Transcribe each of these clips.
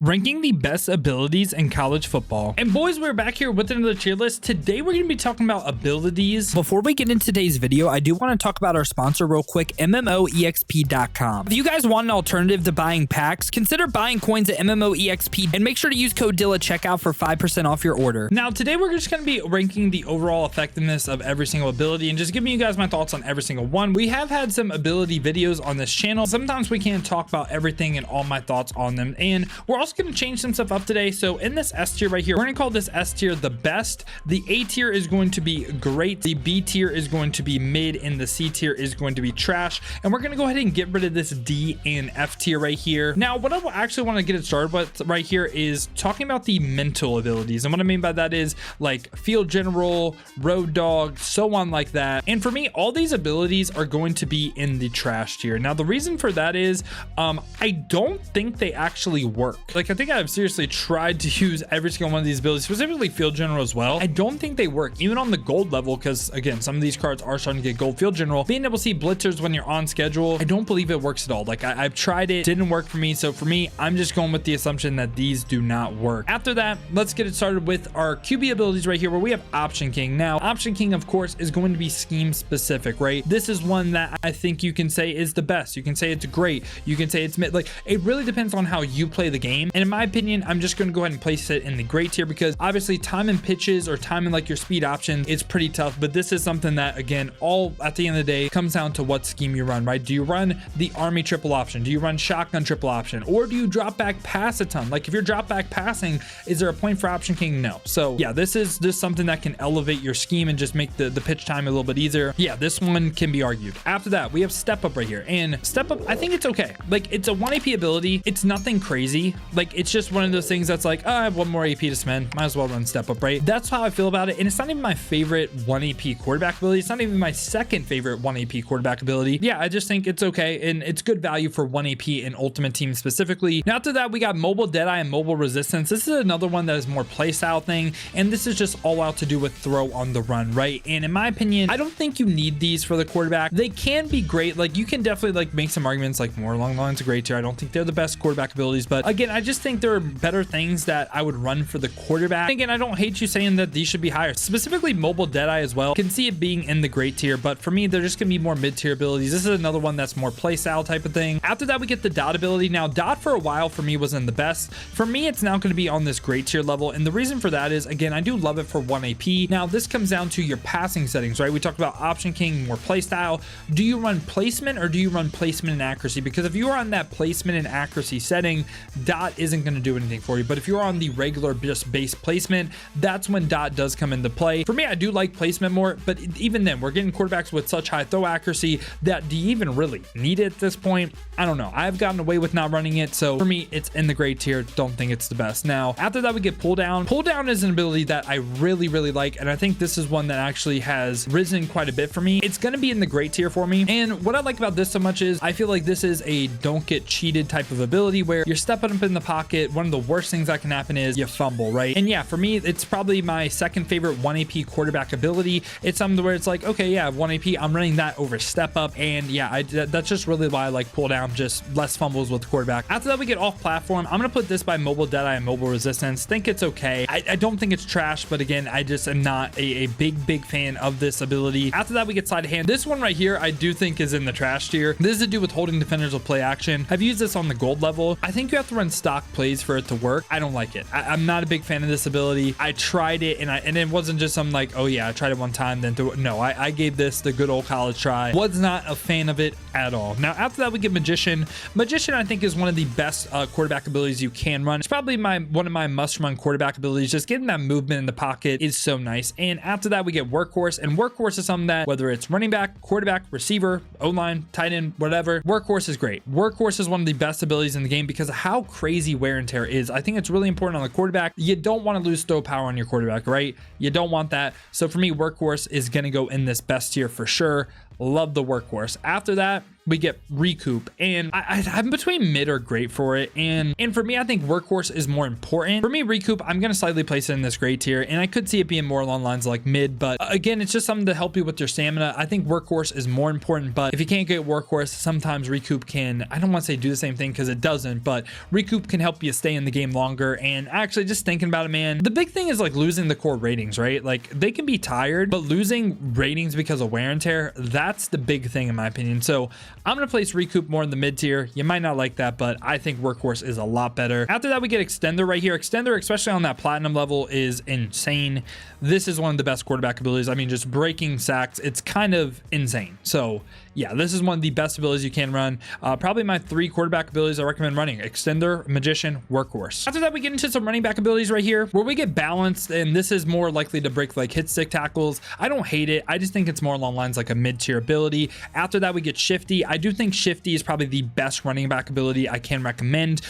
Ranking the best abilities in college football. And boys, we're back here with another tier list. Today we're going to be talking about abilities. Before we get into today's video, I do want to talk about our sponsor real quick, MMOEXP.com. If you guys want an alternative to buying packs, consider buying coins at MMOEXP and make sure to use code DILL at checkout for 5% off your order. Now today we're just going to be ranking the overall effectiveness of every single ability and just giving you guys my thoughts on every single one. We have had some ability videos on this channel. Sometimes we can't talk about everything and all my thoughts on them, and we're also going to change some stuff up today. So in this S tier right here, we're going to call this S tier the best. The A tier is going to be great. The B tier is going to be mid, and the C tier is going to be trash. And we're going to go ahead and get rid of this D and F tier right here. Now, what I actually want to get it started with right here is talking about the mental abilities. And what I mean by that is like field general, road dog, so on like that. And for me, all these abilities are going to be in the trash tier. Now, the reason for that is I don't think they actually work. Like, I think I've seriously tried to use every single one of these abilities, specifically field general as well. I don't think they work even on the gold level, because again, some of these cards are starting to get gold. Field general, being able to see blitzers when you're on schedule, I don't believe it works at all. Like I've tried it, didn't work for me. So for me, I'm just going with the assumption that these do not work. After that, let's get it started with our QB abilities right here, where we have Option King. Now, Option King, of course, is going to be scheme specific, right? This is one that I think you can say is the best. You can say it's great. You can say it's mid. Like, it really depends on how you play the game. And in my opinion, I'm just going to go ahead and place it in the great tier, because obviously time and pitches or time and like your speed options, it's pretty tough. But this is something that, again, all at the end of the day comes down to what scheme you run, right? Do you run the army triple option? Do you run shotgun triple option? Or do you drop back pass a ton? Like, if you're drop back passing, is there a point for Option King? No. So yeah, this is just something that can elevate your scheme and just make the pitch time a little bit easier. Yeah, this one can be argued. After that, we have Step Up right here, and Step Up, I think it's okay. Like, it's a 1 AP ability. It's nothing crazy. Like, it's just one of those things that's like, oh, I have 1 more AP to spend, might as well run Step Up, right? That's how I feel about it. And it's not even my favorite 1 AP quarterback ability. It's not even my second favorite 1 AP quarterback ability. Yeah, I just think it's okay, and it's good value for 1 AP in Ultimate Team specifically. Now, after that, we got Mobile Deadeye and Mobile Resistance. This is another one that is more playstyle thing, and this is just all out to do with throw on the run, right? And in my opinion, I don't think you need these for the quarterback. They can be great. Like, you can definitely like make some arguments like more along the lines of great tier. I don't think they're the best quarterback abilities, but again, I just think there are better things that I would run for the quarterback. Again, I don't hate you saying that these should be higher. Specifically Mobile Deadeye as well. Can see it being in the great tier, but for me, they're just gonna be more mid-tier abilities. This is another one that's more playstyle type of thing. After that, we get the Dot ability. Now, Dot for a while for me wasn't the best. For me, it's now going to be on this great tier level, and the reason for that is, again, I do love it for 1 AP. Now, this comes down to your passing settings, right? We talked about Option King, more playstyle. Do you run placement or do you run placement and accuracy? Because if you are on that placement and accuracy setting, Dot isn't going to do anything for you. But if you're on the regular just base placement, that's when Dot does come into play. For me, I do like placement more, but even then, we're getting quarterbacks with such high throw accuracy that do you even really need it at this point? I don't know. I've gotten away with not running it, so for me, it's in the great tier. Don't think it's the best. Now, after that, we get Pull Down. Pull Down is an ability that I really like, and I think this is one that actually has risen quite a bit for me. It's going to be in the great tier for me, and what I like about this so much is I feel like this is a don't get cheated type of ability where you're stepping up in the pocket. One of the worst things that can happen is you fumble, right? And yeah, for me, it's probably my second favorite 1 AP quarterback ability. It's something where it's like, okay, yeah, 1 AP, I'm running that over Step Up, and yeah, that's just really why I like Pull Down, just less fumbles with the quarterback. After that, we get Off Platform. I'm gonna put this by Mobile Deadeye and Mobile Resistance. Think it's okay. I don't think it's trash, but again, I just am not a big fan of this ability. After that, we get Sleight of Hand. This one right here, I do think is in the trash tier. This is to do with holding defenders with play action. I've used this on the gold level. I think you have to run stock plays for it to work. I don't like it. I'm not a big fan of this ability. I tried it, and it wasn't just some like, oh yeah, I tried it one time, then no, I gave this the good old college try. Was not a fan of it at all. Now, after that, we get Magician. Magician, I think, is one of the best quarterback abilities you can run. It's probably one of my must-run quarterback abilities. Just getting that movement in the pocket is so nice. And after that, we get Workhorse, and Workhorse is something that, whether it's running back, quarterback, receiver, O-line, tight end, whatever, Workhorse is great. Workhorse is one of the best abilities in the game because of how crazy wear and tear is. I think it's really important on the quarterback. You don't want to lose throw power on your quarterback, right? You don't want that. So for me, Workhorse is going to go in this best tier for sure. Love the Workhorse. After that, we get recoup, and I'm between mid or great for it, and for me, I think workhorse is more important. For me, recoup, I'm gonna slightly place it in this great tier, and I could see it being more along lines like mid, but again, it's just something to help you with your stamina. I think workhorse is more important, but if you can't get workhorse, sometimes recoup can, I don't want to say do the same thing because it doesn't, but recoup can help you stay in the game longer. And actually, just thinking about it, man, the big thing is like losing the core ratings, right? Like they can be tired, but losing ratings because of wear and tear, that's the big thing in my opinion. So I'm gonna place recoup more in the mid tier. You might not like that, but I think workhorse is a lot better. After that, we get extender right here. Extender, especially on that platinum level, is insane. This is one of the best quarterback abilities. I mean, just breaking sacks, it's kind of insane. So yeah, this is one of the best abilities you can run. Probably my 3 quarterback abilities I recommend running: extender, magician, workhorse. After that, we get into some running back abilities right here where we get balanced, and this is more likely to break like hit stick tackles. I don't hate it. I just think it's more along lines like a mid-tier ability. After that, we get shifty. I do think shifty is probably the best running back ability I can recommend.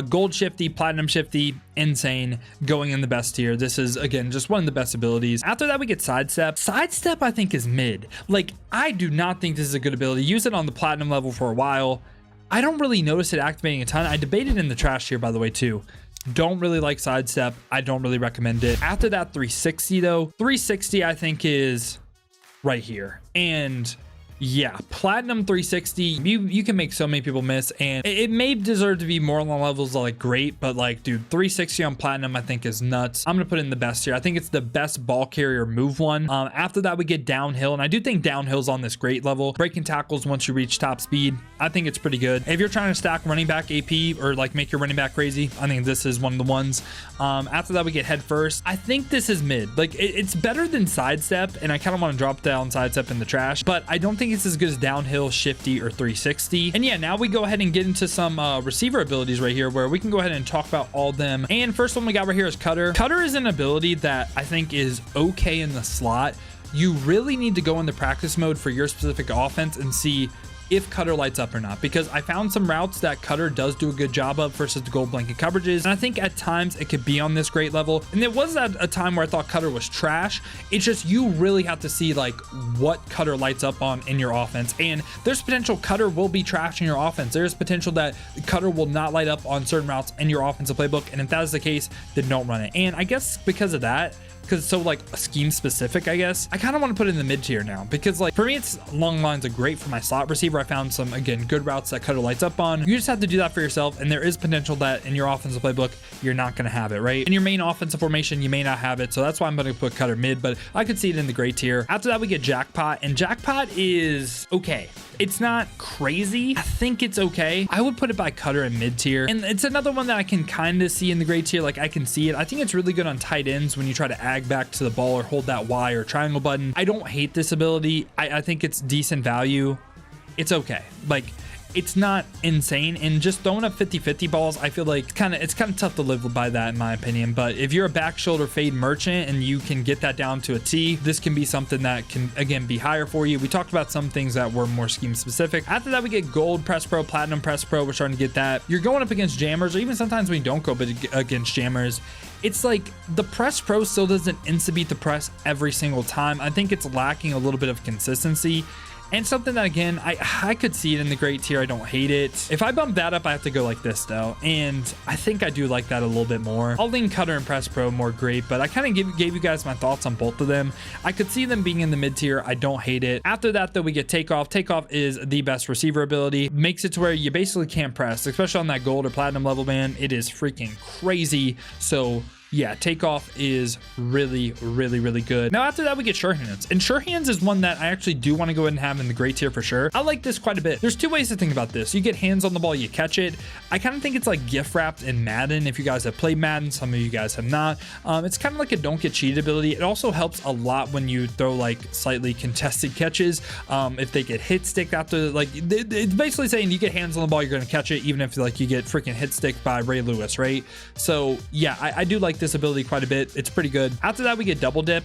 Gold shifty, platinum shifty, insane, going in the best tier. This is again just one of the best abilities. After that, we get sidestep. Sidestep I think is mid. Like I do not think this is a good ability. Use it on the platinum level for a while. I don't really notice it activating a ton. I debated in the trash tier, by the way, too. Don't really like sidestep. I don't really recommend it. After that, 360 though. 360 I think is right here. And yeah, platinum 360, you can make so many people miss, and it may deserve to be more on the levels of like great, but like dude, 360 on platinum I think is nuts. I'm gonna put it in the best here. I think it's the best ball carrier move one. After that, we get downhill, and I do think downhill's on this great level. Breaking tackles once you reach top speed, I think it's pretty good. If you're trying to stack running back AP or like make your running back crazy, I think this is one of the ones. After that, we get head first. I think this is mid. Like it's better than sidestep, and I kind of want to drop down sidestep in the trash, but I don't think it's as good as downhill, shifty, or 360. And yeah, now we go ahead and get into some receiver abilities right here where we can go ahead and talk about all of them. And first one we got right here is cutter. Cutter is an ability that I think is okay in the slot. You really need to go into practice mode for your specific offense and see if cutter lights up or not, because I found some routes that cutter does do a good job of versus the gold blanket coverages, and I think at times it could be on this great level. And there was at a time where I thought cutter was trash. It's just you really have to see like what cutter lights up on in your offense, and there's potential cutter will be trash in your offense. There's potential that cutter will not light up on certain routes in your offensive playbook, and if that is the case, then don't run it. And I guess because of that, because it's so like scheme specific, I guess I kind of want to put it in the mid tier now, because like for me it's long lines are great for my slot receiver. I found some again good routes that cutter lights up on. You just have to do that for yourself, and there is potential that in your offensive playbook you're not going to have it, right? In your main offensive formation you may not have it, so that's why I'm going to put cutter mid, but I could see it in the great tier. After that, we get jackpot, and jackpot is okay. It's not crazy. I think it's okay. I would put it by cutter and mid tier, and it's another one that I can kind of see in the great tier. Like I can see it. I think it's really good on tight ends when you try to ag back to the ball or hold that Y or triangle button. I don't hate this ability. I think it's decent value. It's okay. Like it's not insane, and just throwing up 50-50 balls, I feel like it's kind of tough to live by that in my opinion. But if you're a back shoulder fade merchant and you can get that down to a T, this can be something that can again be higher for you. We talked about some things that were more scheme specific. After that, we get gold press pro, platinum press pro. We're starting to get that. You're going up against jammers, or even sometimes we don't go against jammers. It's like the press pro still doesn't insta beat the press every single time. I think it's lacking a little bit of consistency. And something that again, I could see it in the great tier. I don't hate it. If I bump that up, I have to go like this though, and I think I do like that a little bit more. I'll lean cutter and press pro more great, but I kind of gave you guys my thoughts on both of them. I could see them being in the mid tier. I don't hate it. After that though, we get takeoff. Takeoff is the best receiver ability. Makes it to where you basically can't press, especially on that gold or platinum level, man. It is freaking crazy. So yeah, takeoff is really good. Now after that, we get sure hands, and sure hands is one that I actually do want to go ahead and have in the great tier for sure. I like this quite a bit. There's two ways to think about this. You get hands on the ball, you catch it. I kind of think it's like gift wrapped in Madden. If you guys have played Madden, some of you guys have not. It's kind of like a don't get cheated ability. It also helps a lot when you throw like slightly contested catches. If they get hit stick after, like it's basically saying you get hands on the ball, you're going to catch it, even if like you get freaking hit stick by Ray Lewis, right? So yeah, I do like this ability quite a bit. It's pretty good. After that, we get double dip.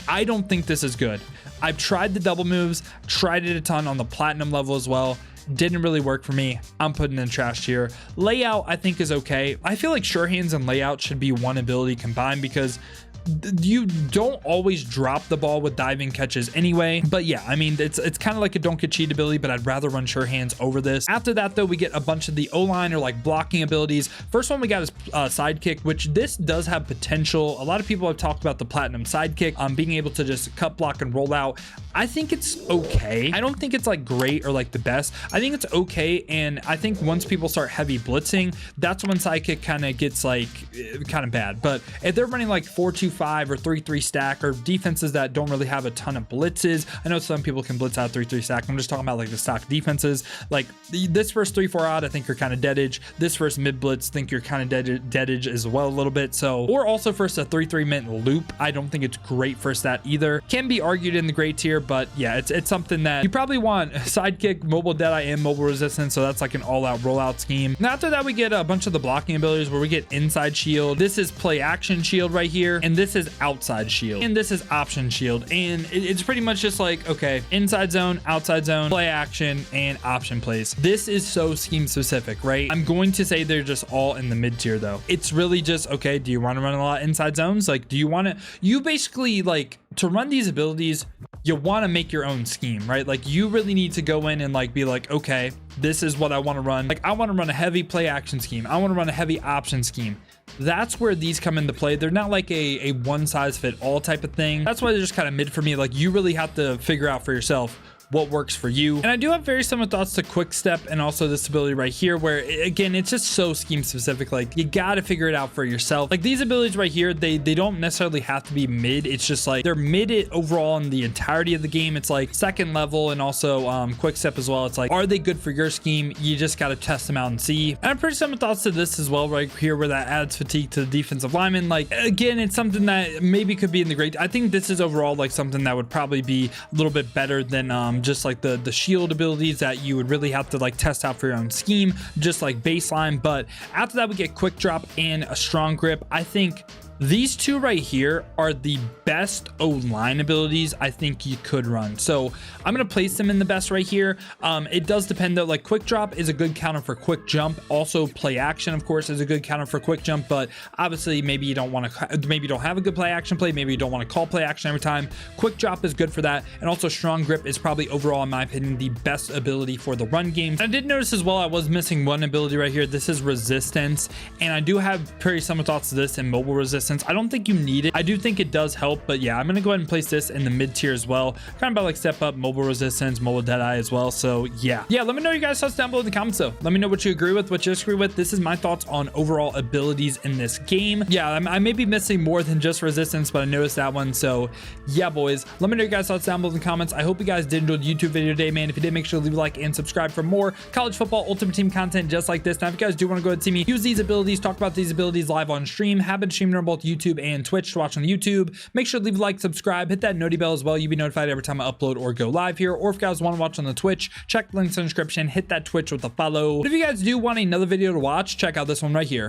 I don't think this is good. I've tried the double moves, tried it a ton on the platinum level as well. Didn't really work for me. I'm putting in trash tier. Layout I think is okay. I feel like sure hands and layout should be one ability combined, because you don't always drop the ball with diving catches anyway. But yeah, I mean, it's kind of like a don't get cheat ability, but I'd rather run sure hands over this. After that though, we get a bunch of the O-line or like blocking abilities. First one we got is sidekick, which this does have potential. A lot of people have talked about the platinum sidekick, being able to just cut, block, and roll out. I think it's okay. I don't think it's like great or like the best. I think it's okay, and I think once people start heavy blitzing, that's when sidekick kind of gets like kind of bad. But if they're running like 4-2-5 or 3-3 stack, or defenses that don't really have a ton of blitzes, I know some people can blitz out 3-3 stack. I'm just talking about like the stock defenses. Like this first 3-4 odd, I think you're kind of deadage. This first mid blitz, think you're kind of deadage as well a little bit. So, or also first a 3-3 mint loop, I don't think it's great first that either. Can be argued in the great tier, but yeah, it's something that you probably want. Sidekick, mobile deadeye, and mobile resistance, so that's like an all-out rollout scheme. Now after that, we get a bunch of the blocking abilities where we get inside shield. This is play action shield right here, and this is outside shield, and this is option shield, and it's pretty much just like, okay, inside zone, outside zone, play action, and option plays. This is so scheme specific, right? I'm going to say they're just all in the mid tier though. It's really just, okay, do you want to run a lot of inside zones? Like, do you want to, you basically like to run these abilities, you want to make your own scheme, right? Like you really need to go in and like be like, okay, this is what I want to run. Like I want to run a heavy play action scheme. I want to run a heavy option scheme. That's where these come into play. They're not like a one size fit all type of thing. That's why they're just kind of mid for me. Like you really have to figure out for yourself what works for you. And I do have very similar thoughts to quick step and also this ability right here, where again, it's just so scheme specific. Like you got to figure it out for yourself. Like these abilities right here, they don't necessarily have to be mid. It's just like they're mid overall in the entirety of the game. It's like second level, and also quick step as well. It's like, are they good for your scheme? You just got to test them out and see. And I'm pretty similar thoughts to this as well right here, where that adds fatigue to the defensive lineman. Like again, it's something that maybe could be in the great. I think this is overall like something that would probably be a little bit better than just like the shield abilities that you would really have to like test out for your own scheme, just like baseline. But after that, we get quick drop and a strong grip. I think these two right here are the best O-line abilities I think you could run. So I'm going to place them in the best right here. It does depend though. Like quick drop is a good counter for quick jump. Also play action, of course, is a good counter for quick jump, but obviously maybe you don't want to, maybe you don't have a good play action play. Maybe you don't want to call play action every time. Quick drop is good for that. And also strong grip is probably overall, in my opinion, the best ability for the run game. And I did notice as well, I was missing one ability right here. This is resistance. And I do have very similar thoughts to this in mobile resistance. I don't think you need it. I do think it does help, but yeah, I'm going to go ahead and place this in the mid tier as well. Kind of about like step up, mobile resistance, mobile deadeye as well. So yeah, let me know your guys' thoughts down below in the comments though. Let me know what you agree with, what you disagree with. This is my thoughts on overall abilities in this game. Yeah, I may be missing more than just resistance, but I noticed that one. So yeah, boys, let me know your guys' thoughts down below in the comments. I hope you guys did enjoy the YouTube video today, man. If you did, make sure to leave a like and subscribe for more college football ultimate team content just like this. Now, if you guys do want to go ahead and see me use these abilities, talk about these abilities live on stream, have been streaming on both YouTube and Twitch to watch on YouTube. Make sure to leave a like, subscribe, hit that noti bell as well. You'll be notified every time I upload or go live here. Or if you guys want to watch on the Twitch, check the links in the description, hit that Twitch with a follow. But if you guys do want another video to watch, check out this one right here.